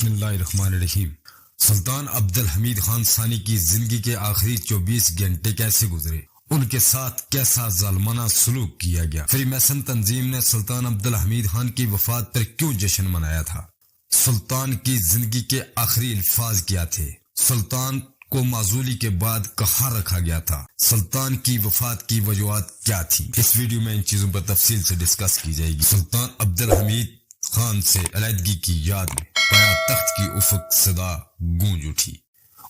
بسم اللہ الرحمن الرحیم۔ سلطان عبد الحمید خان ثانی کی زندگی کے آخری 24 گھنٹے کیسے گزرے، ان کے ساتھ کیسا ظالمانہ سلوک کیا گیا، فری میسن تنظیم نے سلطان عبد الحمید خان کی وفات پر کیوں جشن منایا تھا، سلطان کی زندگی کے آخری الفاظ کیا تھے، سلطان کو معزولی کے بعد کہاں رکھا گیا تھا، سلطان کی وفات کی وجوہات کیا تھی، اس ویڈیو میں ان چیزوں پر تفصیل سے ڈسکس کی جائے گی۔ سلطان عبد الحمید خان سے علیحدگی کی یاد میں پایا تخت کی افق صدا گونج اٹھی۔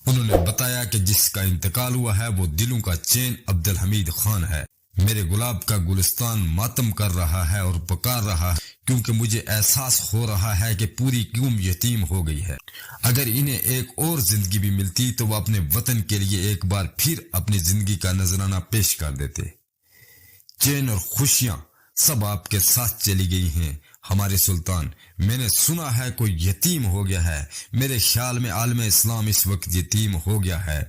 انہوں نے بتایا کہ جس کا انتقال ہوا ہے وہ دلوں کا چین عبد الحمید خان ہے۔ میرے گلاب کا گلستان ماتم کر رہا ہے اور پکار رہا ہے، کیونکہ مجھے احساس ہو رہا ہے کہ پوری قوم یتیم ہو گئی ہے۔ اگر انہیں ایک اور زندگی بھی ملتی تو وہ اپنے وطن کے لیے ایک بار پھر اپنی زندگی کا نذرانہ پیش کر دیتے۔ چین اور خوشیاں سب آپ کے ساتھ چلی گئی ہیں ہمارے سلطان، میں نے سنا ہے کوئی یتیم ہو گیا ہے، میرے خیال میں عالم اسلام اس وقت یتیم ہو گیا ہے۔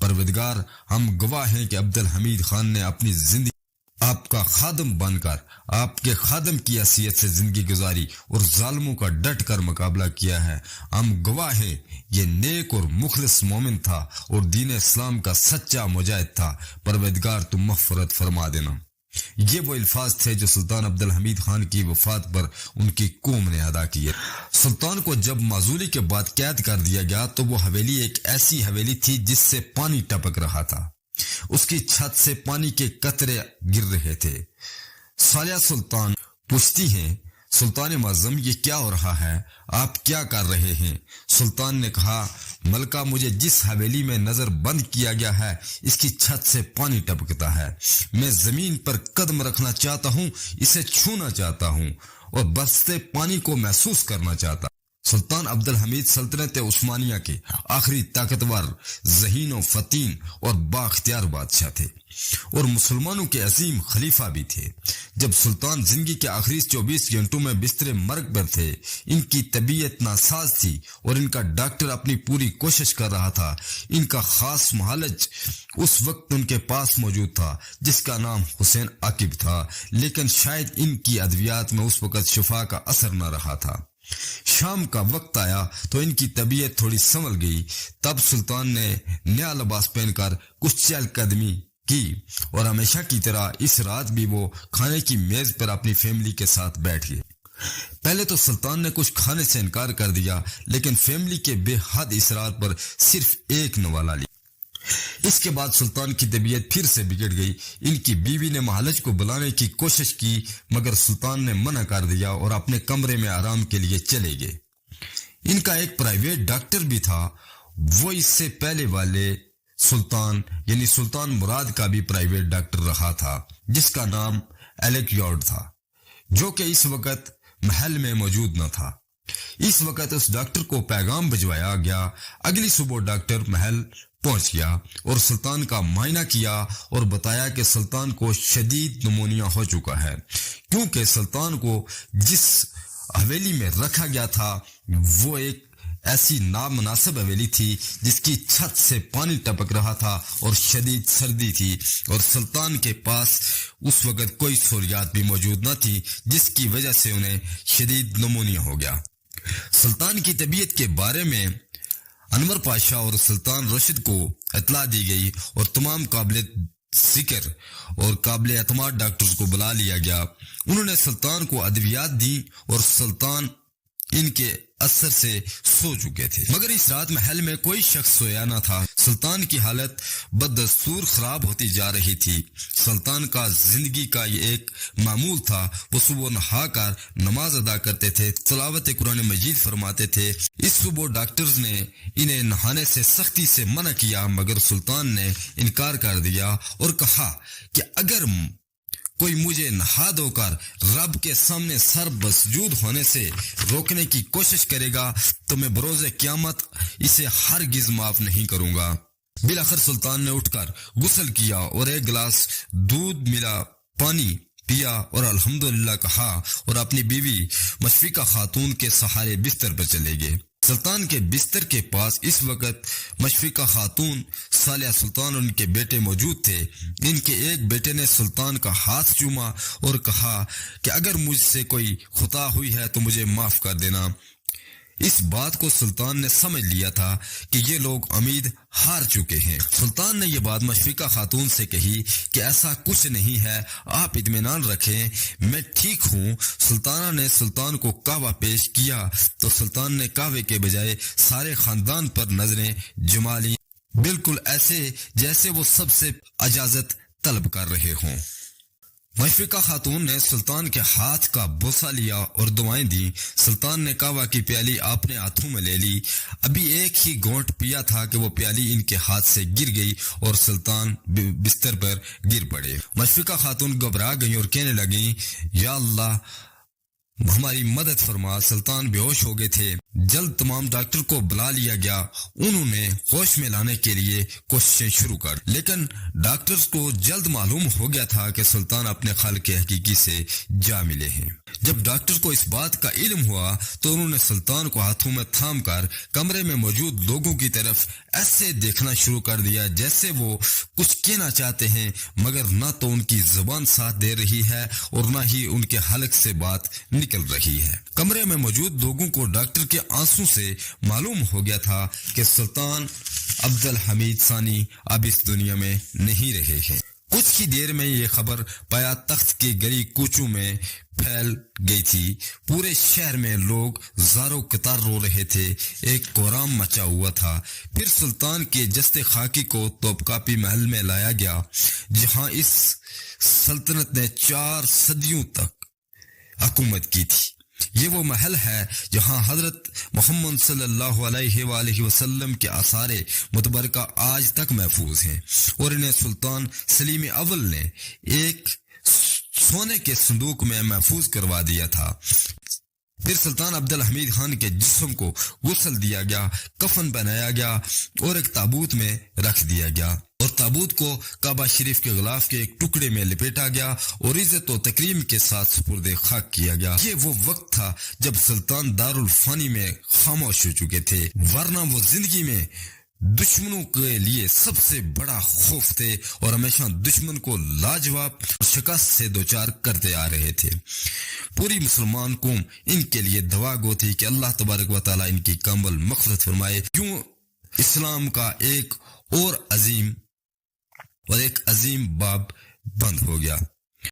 پروردگار، ہم گواہ ہیں کہ عبد الحمید خان نے اپنی زندگی آپ کا خادم بن کر آپ کے خادم کی حیثیت سے زندگی گزاری اور ظالموں کا ڈٹ کر مقابلہ کیا ہے۔ ہم گواہ ہیں یہ نیک اور مخلص مومن تھا اور دین اسلام کا سچا مجاہد تھا۔ پروردگار تم مغفرت فرما دینا۔ یہ وہ الفاظ تھے جو سلطان عبد الحمید خان کی وفات پر ان کی قوم نے ادا کیے۔ سلطان کو جب معزولی کے بعد قید کر دیا گیا تو وہ حویلی ایک ایسی حویلی تھی جس سے پانی ٹپک رہا تھا، اس کی چھت سے پانی کے قطرے گر رہے تھے۔ سالیہ سلطان پوچھتی ہیں، سلطان معظم یہ کیا ہو رہا ہے، آپ کیا کر رہے ہیں؟ سلطان نے کہا، ملکہ مجھے جس حویلی میں نظر بند کیا گیا ہے اس کی چھت سے پانی ٹپکتا ہے، میں زمین پر قدم رکھنا چاہتا ہوں، اسے چھونا چاہتا ہوں اور برستے پانی کو محسوس کرنا چاہتا ہوں۔ سلطان عبد الحمید سلطنت عثمانیہ کے آخری طاقتور، ذہین و فتین اور بااختیار بادشاہ تھے اور مسلمانوں کے عظیم خلیفہ بھی تھے۔ جب سلطان زندگی کے آخری 24 گھنٹوں میں بستر مرگ پر تھے، ان کی طبیعت ناساز تھی اور ان کا ڈاکٹر اپنی پوری کوشش کر رہا تھا۔ ان کا خاص معالج اس وقت ان کے پاس موجود تھا جس کا نام حسین عاقب تھا، لیکن شاید ان کی ادویات میں اس وقت شفا کا اثر نہ رہا تھا۔ شام کا وقت آیا تو ان کی طبیعت تھوڑی سنبھل گئی۔ تب سلطان نے نیا لباس پہن کر کچھ چہل قدمی کی اور ہمیشہ کی طرح اس رات بھی وہ کھانے کی میز پر اپنی فیملی کے ساتھ بیٹھ گئے۔ پہلے تو سلطان نے کچھ کھانے سے انکار کر دیا، لیکن فیملی کے بے حد اصرار پر صرف ایک نوالا لیا۔ اس کے بعد سلطان کی طبیعت پھر سے بگڑ گئی۔ ان کی بیوی نے معالج کو بلانے کی کوشش کی مگر سلطان نے منع کر دیا اور اپنے کمرے میں آرام کے لیے چلے گئے۔ ان کا ایک پرائیویٹ ڈاکٹر بھی تھا، وہ اس سے پہلے والے سلطان یعنی سلطان مراد کا بھی پرائیویٹ ڈاکٹر رہا تھا جس کا نام ایلک یارڈ تھا، جو کہ اس وقت محل میں موجود نہ تھا۔ اس وقت اس ڈاکٹر کو پیغام بھجوایا گیا۔ اگلی صبح ڈاکٹر محل پہنچ گیا اور سلطان کا معائنہ کیا اور بتایا کہ سلطان کو شدید نمونیا ہو چکا ہے، کیونکہ سلطان کو جس حویلی میں رکھا گیا تھا وہ ایک ایسی نامناسب حویلی تھی جس کی چھت سے پانی ٹپک رہا تھا اور شدید سردی تھی، اور سلطان کے پاس اس وقت کوئی سہولیات بھی موجود نہ تھی جس کی وجہ سے انہیں شدید نمونیا ہو گیا۔ سلطان کی طبیعت کے بارے میں انور پاشا اور سلطان رشید کو اطلاع دی گئی اور تمام قابل ذکر اور قابل اعتماد ڈاکٹرز کو بلا لیا گیا۔ انہوں نے سلطان کو ادویات دی اور سلطان ان کے اثر سے سو چکے تھے، مگر اس رات محل میں کوئی شخص سویا نہ تھا۔ سلطان کی حالت بددستور خراب ہوتی جا رہی تھی۔ سلطان کا زندگی کا یہ ایک معمول تھا، وہ صبح نہا کر نماز ادا کرتے تھے، تلاوت قرآن مجید فرماتے تھے۔ اس صبح ڈاکٹرز نے انہیں نہانے سے سختی سے منع کیا مگر سلطان نے انکار کر دیا اور کہا کہ اگر کوئی مجھے نہا دھو کر رب کے سامنے سر مسجود ہونے سے روکنے کی کوشش کرے گا تو میں بروز قیامت اسے ہرگز معاف نہیں کروں گا۔ بالآخر سلطان نے اٹھ کر غسل کیا اور ایک گلاس دودھ ملا پانی پیا اور الحمدللہ کہا اور اپنی بیوی مشفقہ خاتون کے سہارے بستر پر چلے گئے۔ سلطان کے بستر کے پاس اس وقت مشفقہ خاتون، سالیہ سلطان اور ان کے بیٹے موجود تھے۔ ان کے ایک بیٹے نے سلطان کا ہاتھ چوما اور کہا کہ اگر مجھ سے کوئی خطا ہوئی ہے تو مجھے معاف کر دینا۔ اس بات کو سلطان نے سمجھ لیا تھا کہ یہ لوگ امید ہار چکے ہیں۔ سلطان نے یہ بات مشفقہ خاتون سے کہی کہ ایسا کچھ نہیں ہے، آپ اطمینان رکھیں، میں ٹھیک ہوں۔ سلطانہ نے سلطان کو قہوہ پیش کیا تو سلطان نے قہوے کے بجائے سارے خاندان پر نظریں جما لیں، بالکل ایسے جیسے وہ سب سے اجازت طلب کر رہے ہوں۔ مشفقہ خاتون نے سلطان کے ہاتھ کا بوسہ لیا اور دعائیں دیں۔ سلطان نے قہوہ کی پیالی اپنے ہاتھوں میں لے لی، ابھی ایک ہی گھونٹ پیا تھا کہ وہ پیالی ان کے ہاتھ سے گر گئی اور سلطان بستر پر گر پڑے۔ مشفقہ خاتون گھبرا گئیں اور کہنے لگیں، یا اللہ ہماری مدد فرما۔ سلطان بے ہوش ہو گئے تھے۔ جلد تمام ڈاکٹر کو بلا لیا گیا، انہوں نے ہوش میں لانے کے لیے کوششیں شروع کر، لیکن ڈاکٹرز کو جلد معلوم ہو گیا تھا کہ سلطان اپنے خالق حقیقی سے جا ملے ہیں۔ جب ڈاکٹر کو اس بات کا علم ہوا تو انہوں نے سلطان کو ہاتھوں میں تھام کر کمرے میں موجود لوگوں کی طرف ایسے دیکھنا شروع کر دیا جیسے وہ کچھ کہنا چاہتے ہیں، مگر نہ تو ان کی زبان ساتھ دے رہی ہے اور نہ ہی ان کے حلق سے بات نکل رہی ہے۔ کمرے میں موجود لوگوں کو ڈاکٹر کے آنسوں سے معلوم ہو گیا تھا کہ سلطان عبد الحمید ثانی اب اس دنیا میں نہیں رہے ہیں۔ کچھ ہی دیر میں یہ خبر پایا تخت کے گلی کوچوں میں پھیل گئی تھی۔ پورے شہر میں لوگ زاروں قطار رو رہے تھے، ایک کورام مچا ہوا تھا۔ پھر سلطان کے جسد خاکی کو توپکاپی محل میں لایا گیا، جہاں اس سلطنت نے 4 صدیوں تک حکومت کی تھی۔ یہ وہ محل ہے جہاں حضرت محمد صلی اللہ علیہ وآلہ وسلم کے آثار متبرکہ آج تک محفوظ ہیں، اور انہیں سلطان سلیم اول نے ایک سونے کے صندوق میں محفوظ کروا دیا تھا۔ پھر سلطان عبد الحمید خان کے جسم کو غسل دیا گیا، کفن پہنایا گیا اور ایک تابوت میں رکھ دیا گیا، اور تابوت کو کعبہ شریف کے غلاف کے ایک ٹکڑے میں لپیٹا گیا اور عزت و تکریم کے ساتھ سپرد خاک کیا گیا۔ یہ وہ وقت تھا جب سلطان دارالفانی میں خاموش ہو چکے تھے، ورنہ وہ زندگی میں دشمنوں کے لیے سب سے بڑا خوف تھے اور ہمیشہ دشمن کو لاجواب شکست سے دوچار کرتے آ رہے تھے۔ پوری مسلمان قوم ان کے لیے دعا گو تھی کہ اللہ تبارک و تعالیٰ ان کی کامل مغفرت فرمائے۔ کیوں اسلام کا ایک عظیم باب بند ہو گیا۔